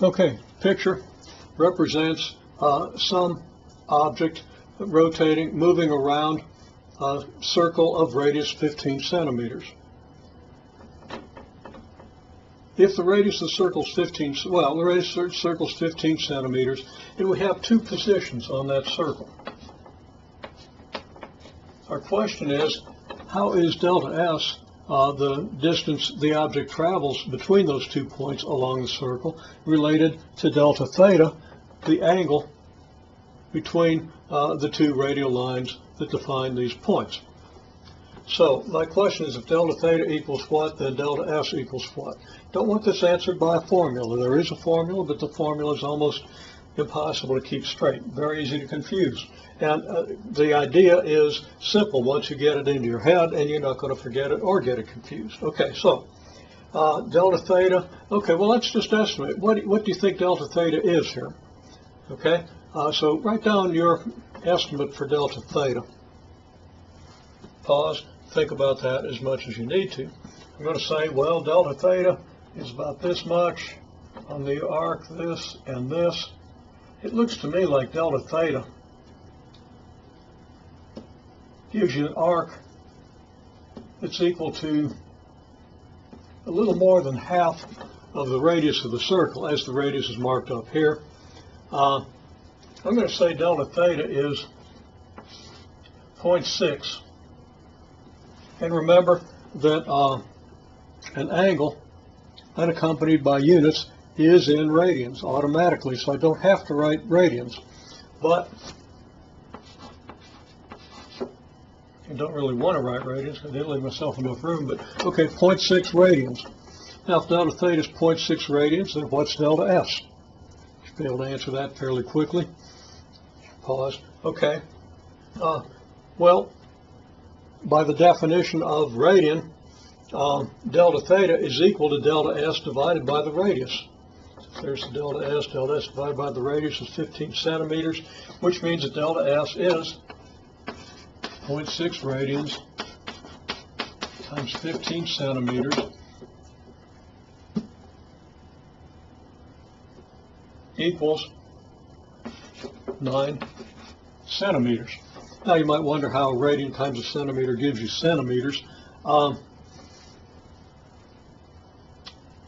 Okay, picture represents some object rotating, moving around a circle of radius 15 centimeters. If the radius of the circle is 15 centimeters, and we have two positions on that circle. Our question is, how is delta S, the distance the object travels between those 2 points along the circle, related to delta theta, the angle between the two radial lines that define these points? So my question is, if delta theta equals what, then delta S equals what? Don't want this answered by a formula. There is a formula, but the formula is almost impossible to keep straight. Very easy to confuse. And the idea is simple once you get it into your head, and you're not going to forget it or get it confused. Okay, so delta theta. Okay, well, let's just estimate. What do you think delta theta is here? Okay, so write down your estimate for delta theta. Pause. Think about that as much as you need to. I'm going to say, well, delta theta is about this much on the arc, this and this. It looks to me like delta theta gives you an arc that's equal to a little more than half of the radius of the circle, as the radius is marked up here. I'm going to say delta theta is 0.6. And remember that an angle unaccompanied by units is in radians automatically, so I don't have to write radians. But I don't really want to write radians. I didn't leave myself enough room, but okay, 0.6 radians. Now, if delta theta is 0.6 radians, then what's delta S? You should be able to answer that fairly quickly. Pause. Okay. Well, by the definition of radian, delta theta is equal to delta S divided by the radius. There's the delta S divided by the radius is 15 centimeters, which means that delta S is 0.6 radians times 15 centimeters equals 9 centimeters. Now you might wonder how a radian times a centimeter gives you centimeters. A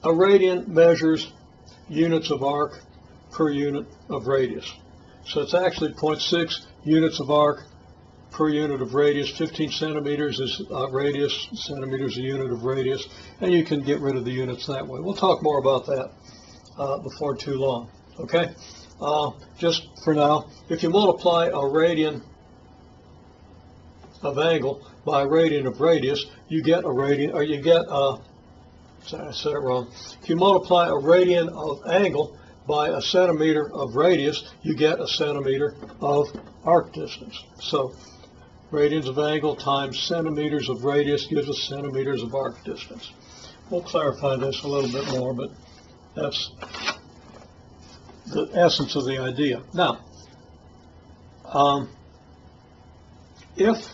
radian measures units of arc per unit of radius. So it's actually 0.6 units of arc per unit of radius. 15 centimeters is radius, centimeters a unit of radius, and you can get rid of the units that way. We'll talk more about that before too long. Okay? Just for now, if you multiply a radian of angle by a radian of radius, you get a radian, or you get sorry, I said it wrong. If you multiply a radian of angle by a centimeter of radius, you get a centimeter of arc distance. So radians of angle times centimeters of radius gives us centimeters of arc distance. We'll clarify this a little bit more, but that's the essence of the idea. Now, if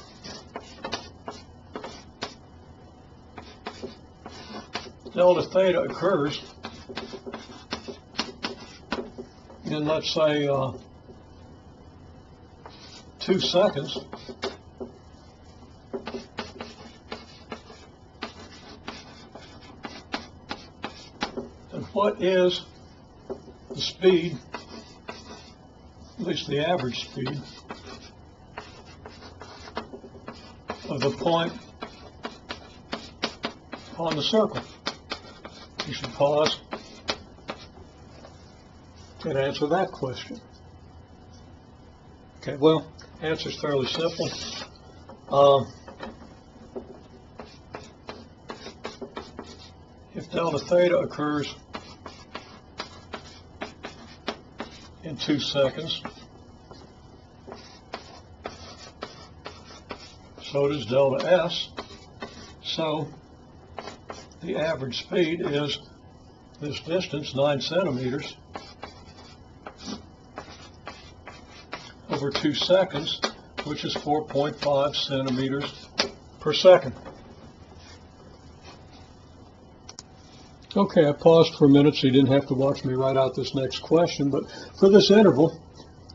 delta theta occurs in, let's say, 2 seconds, then what is the speed, at least the average speed, of the point on the circle? You should pause and answer that question. Okay, well, answer is fairly simple. If delta theta occurs in 2 seconds, so does delta S. So the average speed is this distance, 9 centimeters, over 2 seconds, which is 4.5 centimeters per second. Okay, I paused for a minute so you didn't have to watch me write out this next question, but for this interval,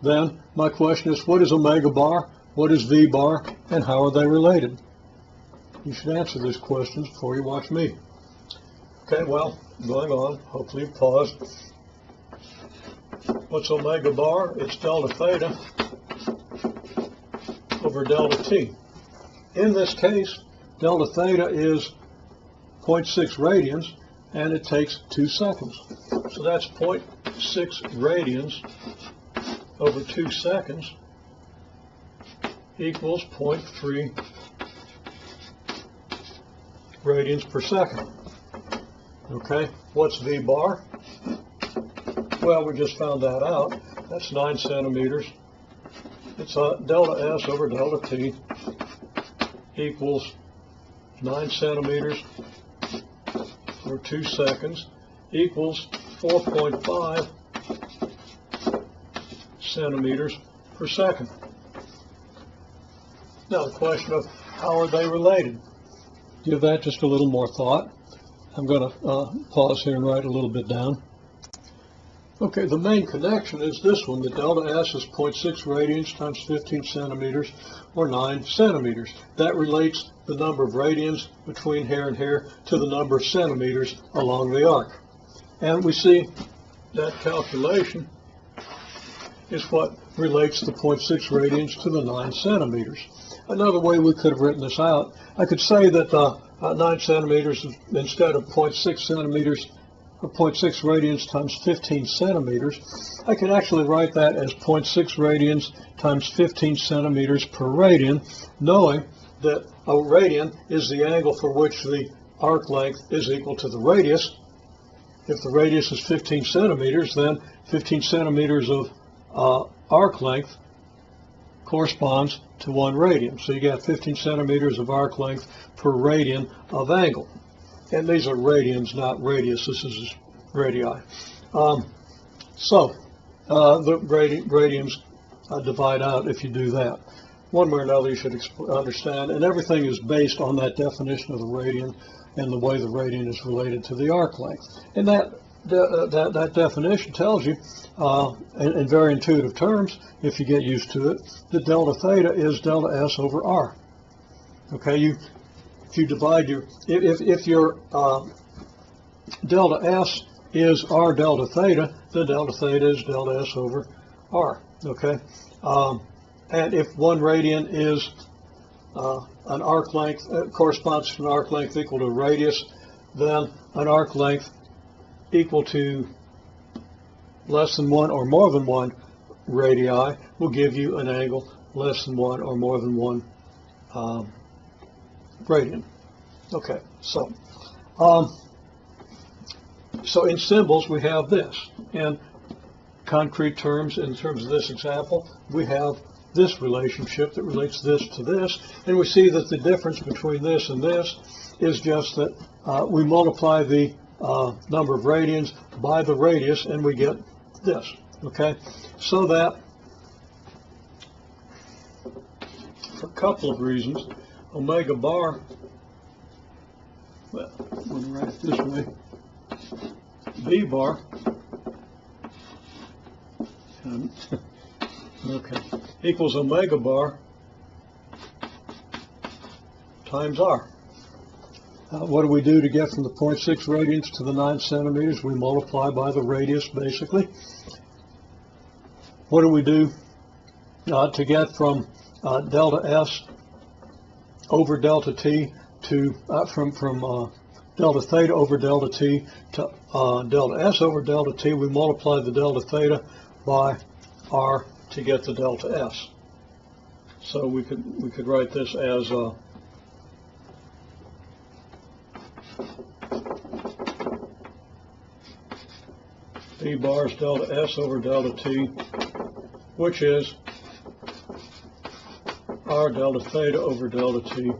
then my question is, what is omega bar, what is V bar, and how are they related? You should answer these questions before you watch me. Okay, well, going on, hopefully you've paused. What's omega bar? It's delta theta over delta t. In this case, delta theta is 0.6 radians, and it takes 2 seconds. So that's 0.6 radians over 2 seconds equals 0.3 radians per second. Okay, what's V bar? Well, we just found that out. That's 9 centimeters. It's delta S over delta T equals 9 centimeters for 2 seconds equals 4.5 centimeters per second. Now the question of how are they related? Give that just a little more thought. I'm going to pause here and write a little bit down. Okay, the main connection is this one. The delta S is 0.6 radians times 15 centimeters, or 9 centimeters. That relates the number of radians between here and here to the number of centimeters along the arc. And we see that calculation is what relates the 0.6 radians to the 9 centimeters. Another way we could have written this out, I could say that 9 centimeters instead of 0.6 centimeters, or 0.6 radians times 15 centimeters, I can actually write that as 0.6 radians times 15 centimeters per radian, knowing that a radian is the angle for which the arc length is equal to the radius. If the radius is 15 centimeters, then 15 centimeters of arc length corresponds to 1 radian. So you get 15 centimeters of arc length per radian of angle. And these are radians, not radius. This is radii. The radians divide out if you do that. One way or another you should understand, and everything is based on that definition of the radian and the way the radian is related to the arc length. And that definition tells you, in very intuitive terms, if you get used to it, that delta theta is delta S over R. Okay, if you divide if your delta S is R delta theta, then delta theta is delta S over R. Okay, and if 1 radian is an arc length, corresponds to an arc length equal to a radius, then an arc length equal to less than 1 or more than 1 radii will give you an angle less than 1 or more than 1 radian. Okay, so in symbols we have this. In concrete terms, in terms of this example, we have this relationship that relates this to this, and we see that the difference between this and this is just that we multiply the number of radians by the radius and we get this. Okay, so that for a couple of reasons, omega bar, well, let me write it this way, V bar, okay, equals omega bar times R. What do we do to get from the 0.6 radians to the 9 centimeters? We multiply by the radius, basically. What do we do to get from delta S over delta T to, from delta theta over delta T to delta S over delta T? We multiply the delta theta by R to get the delta S. So we could write this as V bar is delta S over delta T, which is R delta theta over delta T,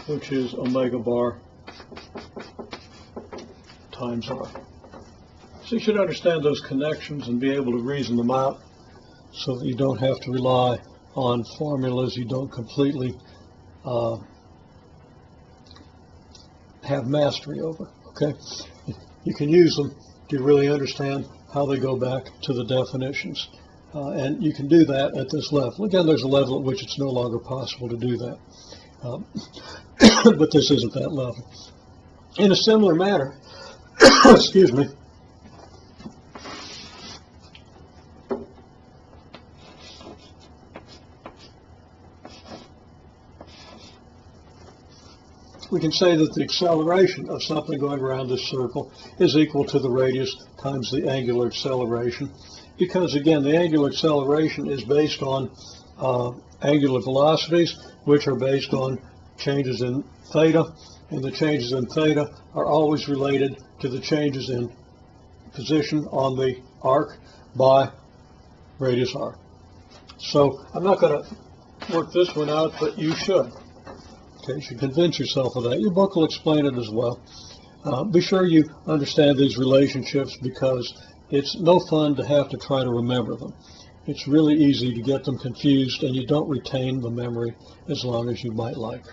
which is omega bar times R. So you should understand those connections and be able to reason them out so that you don't have to rely on formulas you don't completely have mastery over. Okay, you can use them to really understand how they go back to the definitions. And you can do that at this level. Again, there's a level at which it's no longer possible to do that. But this isn't that level. In a similar manner, excuse me, we can say that the acceleration of something going around this circle is equal to the radius times the angular acceleration, because again, the angular acceleration is based on angular velocities, which are based on changes in theta, and the changes in theta are always related to the changes in position on the arc by radius r. So I'm not going to work this one out, but you should. Okay, you should convince yourself of that. Your book will explain it as well. Be sure you understand these relationships, because it's no fun to have to try to remember them. It's really easy to get them confused, and you don't retain the memory as long as you might like.